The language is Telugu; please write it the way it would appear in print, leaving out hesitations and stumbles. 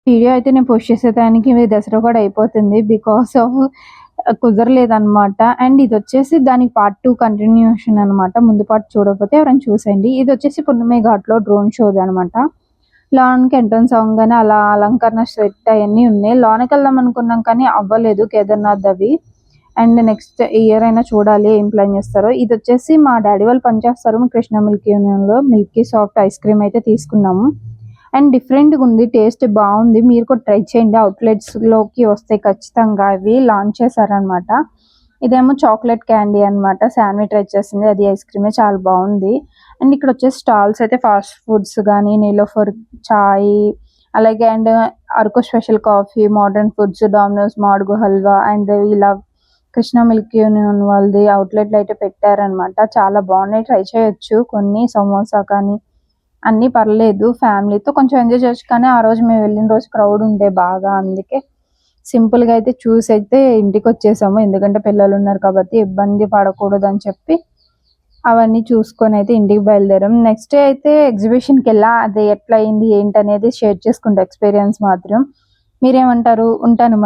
వీడియో అయితే నేను పోస్ట్ చేసేదానికి దసరా కూడా అయిపోతుంది. బికాస్ ఆఫ్ కుదరలేదనమాట. అండ్ ఇదొచ్చేసి దానికి పార్ట్ 2 కంటిన్యూషన్ అనమాట. ముందు పార్ట్ చూడకపోతే ఎవరైనా చూసేయండి. ఇదొచ్చేసి పున్నమి ఘాట్‌లో డ్రోన్ షోదనమాట. లోనికి ఎంట్రన్స్ అవ్వంగానే అలా అలంకరణ సెట్ అయన్నీ ఉన్నాయి. లోనకెళ్దాం అనుకున్నాం కానీ అవ్వలేదు కేదార్‌నాథ్ అవి. అండ్ నెక్స్ట్ ఇయర్ అయినా చూడాలి ఏం ప్లాన్ చేస్తారో. ఇదొచ్చేసి మా డ్యాడీ వాళ్ళు పనిచేస్తారు కృష్ణ మిల్క్ యూనియన్‌లో. మిల్కీ సాఫ్ట్ ఐస్ క్రీమ్ అయితే తీసుకున్నాము. అండ్ డిఫరెంట్‌గా ఉంది. టేస్ట్ బాగుంది. మీరు కూడా ట్రై చేయండి. అవుట్‌లెట్స్‌లోకి వస్తాయి ఖచ్చితంగా. అవి లాంచ్ చేశారనమాట. ఇదేమో చాక్లెట్ క్యాండీ అనమాట. శాన్వి ట్రై చేసింది. అది ఐస్ క్రీమే చాలా బాగుంది. అండ్ ఇక్కడ వచ్చేసి స్టాల్స్ అయితే ఫాస్ట్ ఫుడ్స్ కానీ నీలోఫర్ చాయ్ అలాగే and Araku special coffee, modern foods, dominoes, Madugu halwa and ఇలా కృష్ణ మిల్క్ యూనియన్ వాళ్ళది అవుట్లెట్లు అయితే పెట్టారనమాట. చాలా బాగున్నాయి. ట్రై చేయొచ్చు. కొన్ని సమోసా కానీ అన్నీ పర్లేదు. ఫ్యామిలీతో కొంచెం ఎంజాయ్ చేయొచ్చు. కానీ ఆ రోజు మేము వెళ్ళిన రోజు క్రౌడ్ ఉండే బాగా. అందుకే సింపుల్గా అయితే చూసి అయితే ఇంటికి వచ్చేసాము. ఎందుకంటే పిల్లలు ఉన్నారు కాబట్టి ఇబ్బంది పడకూడదు అని చెప్పి అవన్నీ చూసుకొని అయితే ఇంటికి బయలుదేరాం. నెక్స్ట్ డే అయితే ఎగ్జిబిషన్కి వెళ్ళా. అది ఎట్లా అయింది ఏంటి అనేది షేర్ చేసుకుంటా ఎక్స్పీరియన్స్ మాత్రం. మీరేమంటారు? ఉంటాను.